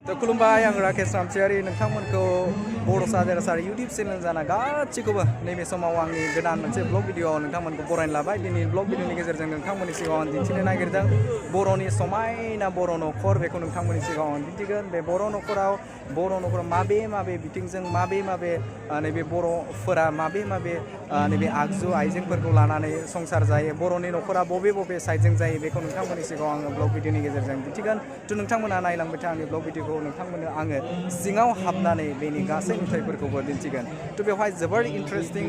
तो खुलुमबाय आं राकेश रामसियारि नोंथांमोनखौ बर' साजेरासार इउटिउब चेनेल जाना गासिखौबो नैबे समाव आंनि गोदान मोनसे ब्लग भिडिअ नोंथांमोनखौ बरायनो लाबाय दिनै ब्लग भिडिअनि गेजेरजों नोंथांमोननि सिगाङाव आं दिन्थिनो नागिरदों बर'नि समायना बर' न'खर बेखौ नोंथांमोननि सिगाङाव आं दिन्थिगोन बे बर' न'खराव माबे बिथिंजों माबे नैबे बर'फोरा माबे नैबे आगजु आइजेंफोरखौ लानानै संसार जायो बर'नि न'खरा बबे साइडजों जायो बेखौ नोंथांमोननि सिगाङाव आङो ब्लग भिडिअनि गेजेरजों दिन्थिगोन थ' नोंथांमोना नायलांबाय था आंनि ब्लग भिडिअखौ नोंथांमोननो आङो सिङाव हाबनानै बेनि गासै नुथायफोरखौबो दिन्थिगोन थ' बेवहाय जोबोर इन्टारेस्टिं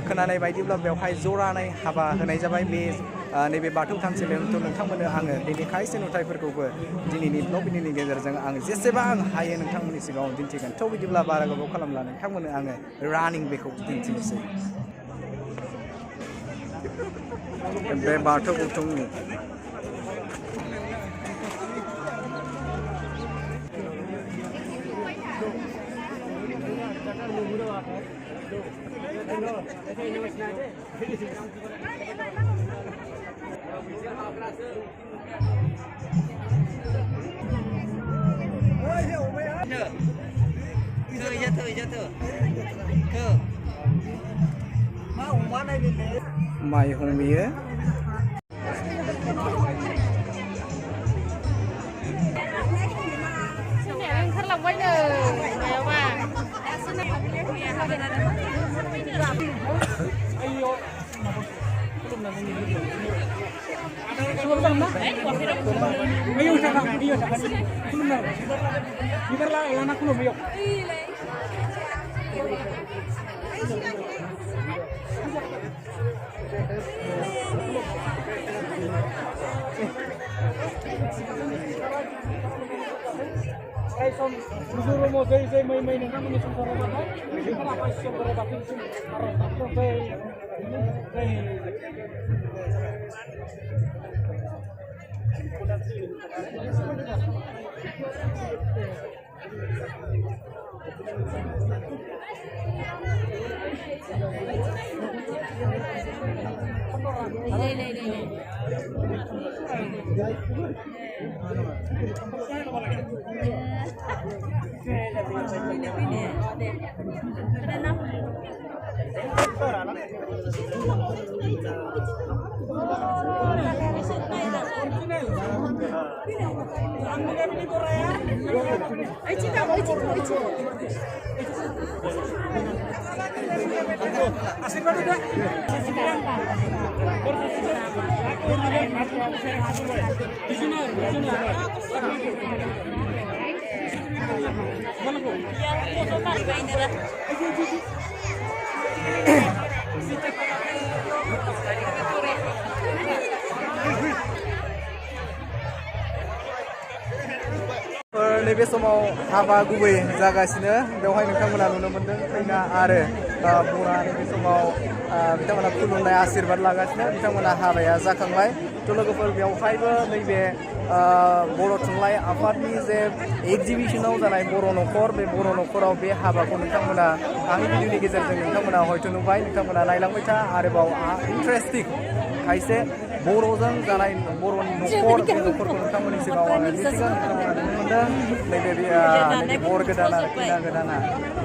खोनानाय बायदिब्ला बेवहाय जरानाय हाबा होनाय जाबाय बे नैबे बाथौ थानसालियाव थ' नोंथांमोननो आङो बेनि खायसे नुथायफोरखौबो दिनैनि ब्लग भिडिअनि गेजेरजों आं जेसेबां हायो नोंथांमोननि सिगाङाव दिन्थिगोन थ' बिदिब्ला बारा गोबाव खालामला नोंथांमोननो आङो रानिं बेखौ दिन्थिनोसै बे बाथौ बुथुमनि माइहुं बियो ओंखारलांबायनो मायाबा नैबे समाव हाबा गुबै जागासिनो बेवहाय नोंथांमोना नुनो मोन्दों खैना आरो बरा नैबे समाव बिथांमोना खुलुमनाय आशीर्बाद लागासिनो बिथांमोना हाबाया जाखांबाय थ' लोगोफोर बेवहायबो नैबे बर' थुनलाइ आफादनि जे एगजिबिसनाव जानाय बर' न'खर बे बर' न'खराव बे हाबाखौ नोंथांमोना आंनि भिडिअनि गेजेरजों नोंथांमोना हयथ' नुबाय नोंथांमोना नायलांबाय था आरोबाव इन्टारेस्टिं खायसे बर'जों जानाय बर'नि न'खर बे न'खरखौ नोंथांमोननि सिगाङाव आङो दिन्थिगोन नोंथांमोना नुनो मोन्दों नैबे बर गोदाना आरो खैना गोदाना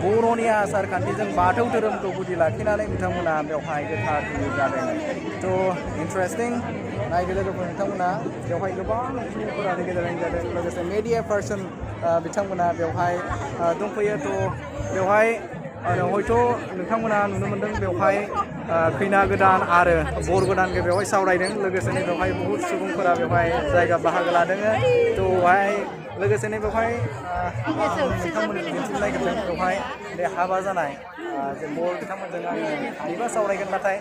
बर'नि आसार खान्थिजों बाथौ धोरोमखौ गुदि लाखिनानै बिथांमोना बेवहाय गोथार जुलि जादों थ' इन्टारेस्टिं नायदो लोगोफोर नोंथांमोना बेवहाय गोबां सुबुंफोरानो गेजेरजों जादों लोगोसे मेडिया पार्सन बिथांमोना बेवहाय दंफैयो थ' बेवहाय हयथ' नोंथांमोना नुनो मोन्दों बेवहाय खैना गोदान आरो बर गोदानखौ बेवहाय सावरायदों लोगोसेनो बेवहाय बहुद सुबुंफोरा बेवहाय जायगा बाहागो लादों थ' बेवहाय लोगोसेनो बेवहाय नोंथांमोननि दिन्थिनो नागिरदों बेवहाय बे हाबा जानाय जे बर बिथांमोनजों आङो हायोबा सावरायगोन नाथाय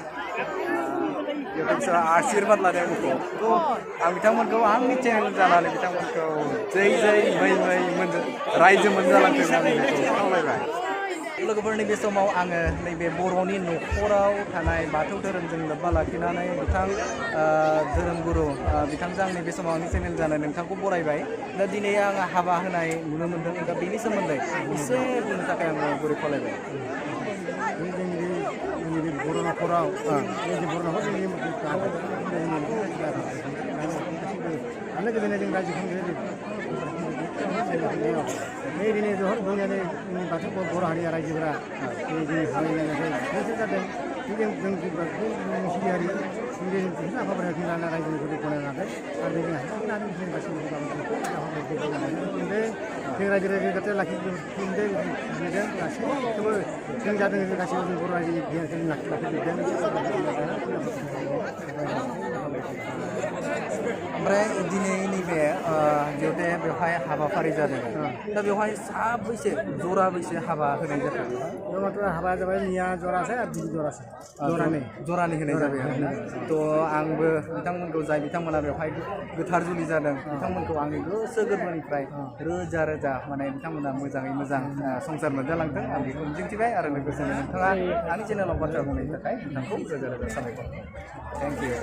बिसोरो आशीर्बाद लादों आंखौ थ' आं बिथांमोनखौ आंनि चेनेल जानानै बिथांमोनखौ जै मै रायजो मोनजालांथों होननानै बेखौ खावलायबाय लोगोफोरनि बे समाव आङो नैबे बर'नि न'खराव थानाय बाथौ धोरोमजों लोब्बा लाखिनानै बिथां धोरोमगुरु बिथांजों आं नैबे समाव आंनि चेनेल जानो नोंथांखौ बरायबाय दा दिनै आङो हाबा होनाय नुनो मोन्दों दा बेनि सोमोन्दै एसे बुंनो थाखाय आङो गुरै खावलायबाय जोंनि बर' न'खराव बर' न'खर जोंनि आलो गोजोनै जों रायजो खुंनो बेदिनो जोंनि बाथौ बर' हारिया रायजोफोरा जोंनि हाबायाव गोसो जादों जों सिबियारि आफाफोरा लाना रायजोफोरखौ गनायनानै आरो जों गासैबो जों रायजो राजाखौ लाखिफिनदों गासैखौबो जों जादों गासैबो जों बर' रायजोनि गियानखौ लाखिफिनदों ओमफ्राय दिनै नैबे जिहेतु बेवहाय हाबाफारि जादों दा बेवहाय साबैसे जराबैसे हाबा होनाय जादों बेवहाय हाबा जाबाय मिया जरासे आरो बिबि जरासे जरानै होनाय जाबाय आरोना थ' आंबो बिथांमोनखौ जाय बिथांमोना बेवहाय गोथार जुलि जादों बिथांमोनखौ आंनि गोसो गोरबोनिफ्राय रोजा रोजा माने बिथांमोना मोजाङै मोजां संसार मोनजालांथों आं बेखौ मिजिंथिबाय आरो लोगोसेनो नोंथाङा आंनि चेनेलाव बाथ्रा बुंनायनि थाखाय नोंथांखौ रोजा रोजा साबायखर थेंक इउ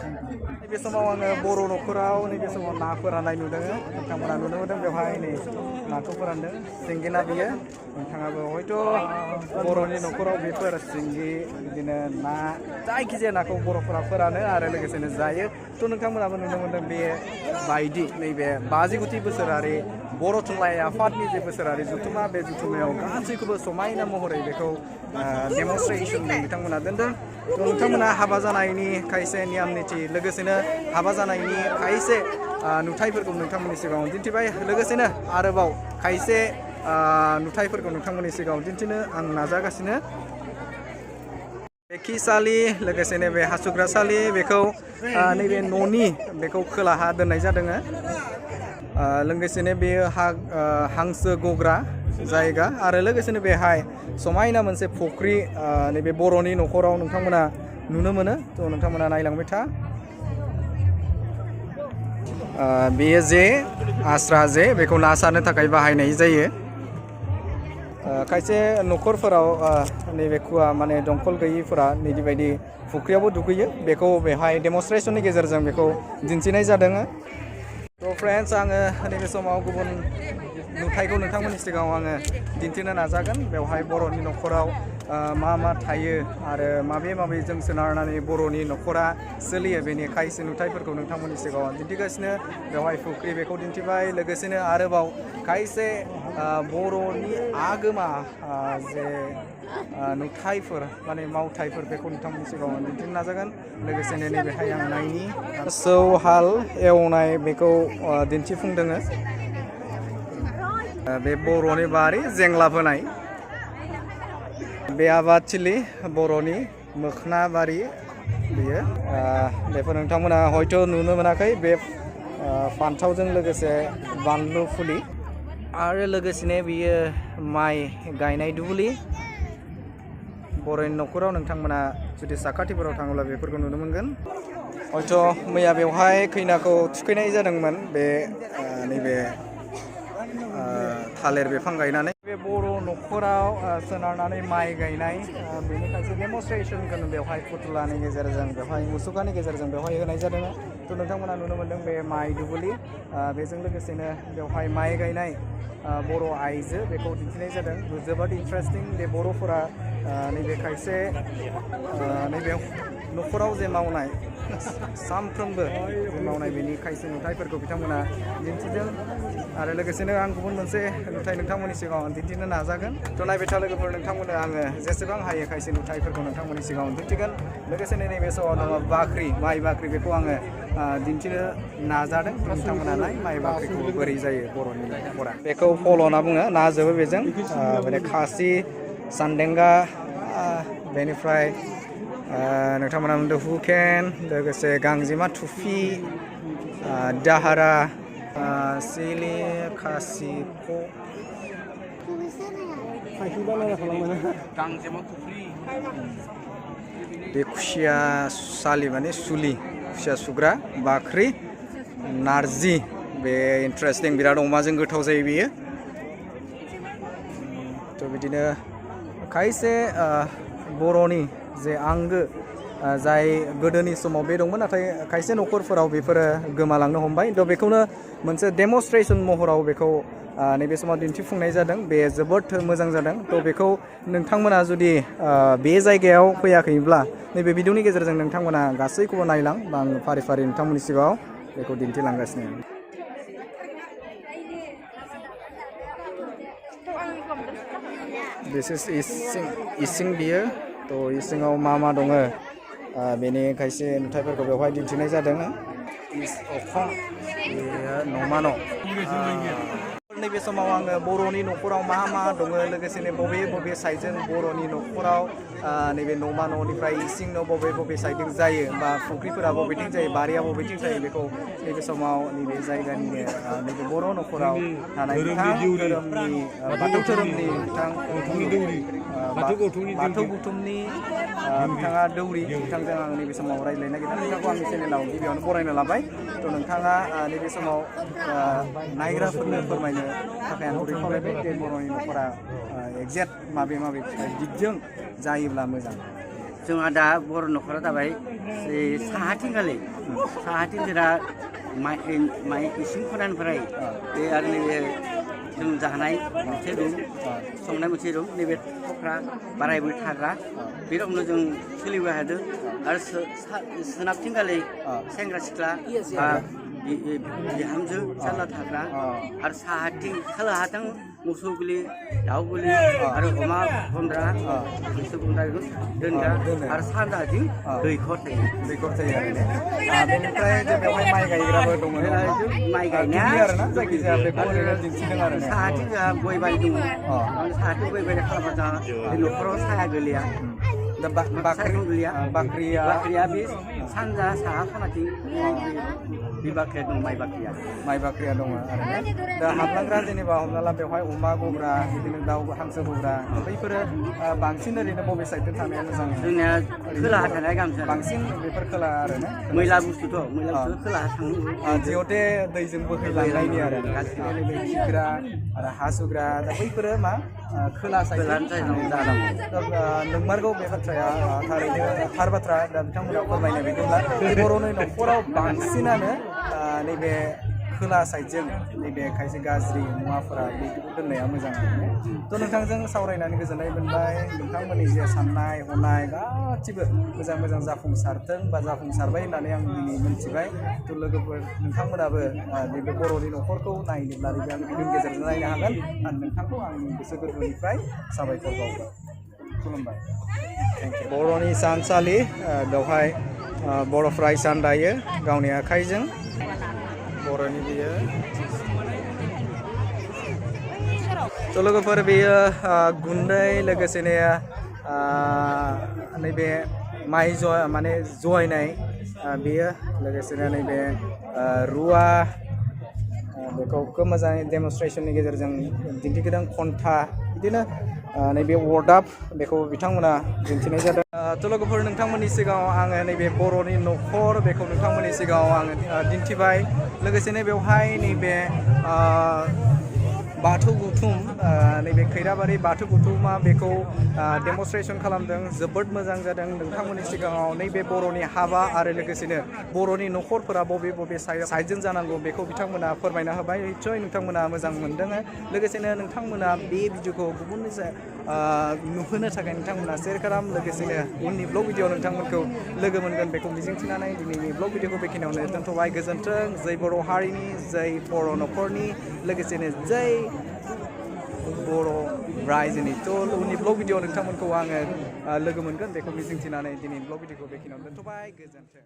नैबे समाव आङो बर' न'खराव नैबे समाव ना फोराननाय नुदों नोंथांमोना नुनो मोनदों बेवहाय नै नाखौ फोरानदों सिंगिना बियो नोंथाङाबो हयथ' बर'नि न'खराव बेफोर सिंगि बिदिनो ना जायखिजाया नाखौ बर'फोरा फोरानो आरो लोगोसेनो जायो थ' नोंथांमोनाबो नुनो मोनदों बे बायदि नैबे 50 बोसोरारि बर' थुनलाइ आफादनि जे बोसोरारि जथुमा बे जथुमायाव गासैखौबो समायना महरै बेखौ डेमनस्ट्रेसननि बिथांमोना दोनदों थ' नोंथांमोना हाबा जानायनि खायसे नियम निथि लोगोसेनो हाबा जानायनि खायसे नुथायफोरखौ नोंथांमोननि सिगाङाव दिन्थिबाय लोगोसेनो आरोबाव खायसे नुथायफोरखौ नोंथांमोननि सिगाङाव दिन्थिनो आं नाजागासिनो बे खिसालि लोगोसेनो बे हासुग्रासालि बेखौ नैबे न'नि बेखौ खोलाहा दोननाय जादों लोगोसेनो बेयो हांसो गग्रा जायगा आरो लोगोसेनो बेहाय समायना मोनसे फुख्रि नैबे बर'नि न'खराव नोंथांमोना नुनो मोनो थ' नोंथांमोना नायलांबाय था बेयो जे आस्रा जे बेखौ ना सारनो थाखाय बाहायनाय जायो खायसे न'खरफोराव नैबे खुवा माने दंखल गैयिफोरा नैबायदि फुख्रियावबो दुगैयो बेखौ बेहाय डेमनस्ट्रेसननि गेजेरजों बेखौ दिन्थिनाय जादों थ' फ्रेन्ड्स आङो नैबे समाव गुबुन नुथायखौ नोंथांमोननि सिगाङाव आङो दिन्थिनो नाजागोन बेवहाय बर'नि न'खराव मा थायो आरो माबेजों सोनारनानै बर'नि न'खरा सोलियो बेनि खायसे नुथायफोरखौ नोंथांमोननि सिगाङाव दिन्थिगासिनो बेवहाय फुख्रि बेखौ दिन्थिबाय लोगोसेनो आरोबाव खायसे बर'नि आगोमा जे नुथायफोर माने मावथायफोर बेखौ नोंथांमोननि सिगाङाव दिन्थिनो नाजागोन लोगोसेनो नैबेहाय आं नायनि मोसौ हाल एवनाय बेखौ दिन्थिफुंदों बे बर'नि बारि जेंला फोनाय बे आबादथिलि बर'नि मोखोना बारि बेयो बेफोर नोंथांमोना हयथ' नुनो मोनाखै बे फान्थावजों लोगोसे बानलु फुलि आरो लोगोसेनो बियो माइ गायनाय दुब्लि बर'नि न'खराव नोंथांमोना जुदि साखाथिफोराव थाङोब्ला बेफोरखौ नुनो मोनगोन हयथ' मैया बेवहाय खैनाखौ थुखैनाय जादोंमोन बे नैबे थालिर बिफां गायनानै बे बर' न'खराव सोनारनानै माइ गायनाय बेनिखायसो डेमनस्ट्रेसनखौ बेवहाय फुथुलानि गेजेरजों बेवहाय मुसुखानि गेजेरजों बेवहाय होनाय जादों थ' नोंथांमोना नुनो मोनदों बे माइ दुब्लि बेजों लोगोसेनो बेवहाय माइ गायनाय बर' आइजो बेखौ दिन्थिनाय जादों जोबोद इन्टारेस्टिं बे बर'फोरा नैबे खायसे नैबे न'खराव जे मावनाय सानफ्रोमबो मावनाय बेनि खायसे नुथायफोरखौ बिथांमोना दिन्थिदों आरो लोगोसेनो आं गुबुन मोनसे नुथाय नोंथांमोननि सिगाङाव दिन्थिनो नाजागोन थ' नायबाय था लोगोफोर नोंथांमोननो आङो जेसेबां हायो खायसे नुथायफोरखौ नोंथांमोननि सिगाङाव दिन्थिगोन लोगोसेनो नैबे समाव दङ बाख्रि माइ बाख्रि बेखौ आङो दिन्थिनो नाजादों नोंथांमोना नाय माइ बाख्रिखौ बोरै जायो बर'नि न'खरा बेखौ फल' होनना बुङो ना जोबो बेजों माने खासि सान्देंगा बेनिफ्राय नोंथांमोना मोनदों हुकेन लोगोसे गांजेमा थुफि दाहारा सिलि खासि गांजेमा थुफि बे खुसिया सालि माने सुलि खुसिया सुग्रा बाख्रि नारजि बे इन्टारेस्टिं बिराद अमाजों गोथाव जायो बेयो थ' बिदिनो खायसे बर'नि जे आंगो जाय गोदोनि समाव बे दंमोन नाथाय खायसे न'खरफोराव बेफोरो गोमालांनो हमबाय थ' बेखौनो मोनसे डेमनस्ट्रेसन महराव बेखौ नैबे समाव दिन्थिफुंनाय जादों बे जोबोद मोजां जादों थ' बेखौ नोंथांमोना जुदि बे जायगायाव फैयाखैब्ला नैबे भिडिअनि गेजेरजों नोंथांमोना गासैखौबो नायलां बा आं फारि फारि नोंथांमोननि सिगाङाव बेखौ दिन्थिलांगासिनो This is इसिं बियो थ' इसिङाव मा दङ बेनि खायसे नुथायफोरखौ बेवहाय दिन्थिनाय जादों अखं न'मा न' नैबे समाव आङो बर'नि न'खराव मा दङ लोगोसेनो बबे साइडजों बर'नि न'खराव नैबे न'मा न'निफ्राय इसिं न' बबे साइडजों जायो बा फुख्रिफोरा बबेथिं जायो बारिया बबेथिं जायो बेखौ नैबे समाव नैबे जायगानिनो नैबे बर' न'खराव थानाय धोरोमनि बाथौ धोरोमनि बाथौ बुथुमनि बिथाङा दौरि बिथांजों आं नैबे समाव रायज्लायनो नागिरदों बिथांखौ आंनि चेनेलाव गिबियावनो बरायनो लाबाय थ' नोंथाङा नैबे समाव नायग्राफोरनो फोरमायनो थाखाय आं खावलायबाय बे बर'नि न'खरा एक्जेक्ट माबे दिगजों जायोब्ला मोजां जोंहा दा बर' न'खरा जाबाय साहाथिं जोंहा माइ इसिं खनानिफ्राय बे आरो नैबे जों जानाय मोनसे रुम संनाय मोनसे रुम नैबे थख्रा बारायबो थाग्रा बे रखमनो जों सोलिबाय थादों आरो सोनाबथिंगालै सेंग्रा सिख्ला बिहामजो फिसाला थाग्रा आरो साहाथिं खोलाहाथिं मोसौ गलि दाउ गलि आरो अमा गन्द्रा मोसौ गन्द्रा दोनग्रा आरो सानजाथिं दैखर थायो आरो बेनिफ्राय बेवहाय माइ गायग्राबो दङ माइ गायनाया आरोना जायखिजाया बेखौ दिन्थिदों आरो साहाथिं जोंहा गय बारि दङ साहाथिं गय बारि खालामबा जोंहा न'खराव साया गोलैया दा बाख्रिया बे सानजा साहा खनाथिं बे बाख्रिया दं माइ बाख्रिया दङ आरो दा हाबलांग्रा जेनेबा हमना ला बेवहाय अमा गग्रा बिदिनो दाउ हांसो गग्रा बैफोरो बांसिन ओरैनो बबे साइडजों थानाया मोजां जोंनिया खोलाहा थानाय गामसा बांसिन बेफोर खोला आरो ना मैला बुस्थुथ' खोलाहा थाङो जिहथे दैजों बोहैलांनायनि आरो गासिबो नैबे खिग्रा आरो हासुग्रा दा बैफोरो मा खोला साइडजों नोंमारगौ बे बाथ्राया थारैनो थार बाथ्रा दा बिथांमोना फोरमायनाय बायदिब्ला बर'नि न'खराव बांसिनानो नैबे खोला साइडजों नैबे खायसे गाज्रि मुवाफोरा बेखौ दोननाया मोजां थ' नोंथांजों सावरायनानै गोजोननाय मोनबाय नोंथांमोननि जे साननाय हनाय गासिबो मोजां जाफुंसारथों बा जाफुंसारबाय होननानै आं दिनै मिथिबाय थ' लोगोफोर नोंथांमोनाबो नैबे बर'नि न'खरखौ नायनोब्ला भिडिअनि गेजेरजों नायनो हागोन आरो नोंथांखौ आंनि गोसो गोरबोनिफ्राय साबायखर बावबाय खुलुमबाय बर'नि इसानसालि बेवहाय बर'फ्रा इसान दायो गावनि आखाइजों बर'नि बियो थ' लोगोफोर बेयो गुन्दै लोगोसेनो नैबे माइ माने जयनाय बेयो लोगोसेनो नैबे रुवा बेखौ खोब मोजाङै डेमनस्ट्रेसननि गेजेरजों दिन्थिदों खन्था बिदिनो नैबे वार्डआप बेखौ बिथांमोना दिन्थिनाय जादों थ' लोगोफोर नोंथांमोननि सिगाङाव आङो नैबे बर'नि न'खर बेखौ नोंथांमोननि सिगाङाव आङो दिन्थिबाय लोगोसेनो बेवहाय नैबे बाथौ बुथुम नैबे खैराबारि बाथौ बुथुमा बेखौ डेमनस्ट्रेसन खालामदों जोबोद मोजां जादों नोंथांमोननि सिगाङाव नैबे बर'नि हाबा आरो लोगोसेनो बर'नि न'खरफोरा बबे साइडजों जानांगौ बेखौ बिथांमोना फोरमायना होबाय निस्सय नोंथांमोना मोजां मोनदों लोगोसेनो नोंथांमोना बे भिडिअखौ गुबुननि नुहोनो थाखाय नोंथांमोना शेयार खालाम लोगोसेनो उननि ब्लग भिडिअ नोंथांमोनखौ लोगो मोनगोन बेखौ मिजिंथिनानै दिनैनि ब्लग भिडिअखौ बेखिनियावनो दोनथ'बाय गोजोन्थों जै बर' हारिनि जै बर' न'खरनि लोगोसेनो जै बर' रायजोनि थ' उननि ब्लग भिडिअ नोंथांमोनखौ आङो लोगो मोनगोन बेखौ मिजिंथिनानै दिनैनि ब्लग भिडिअखौ बेखिनियावनो दोनथ'बाय गोजोन्थों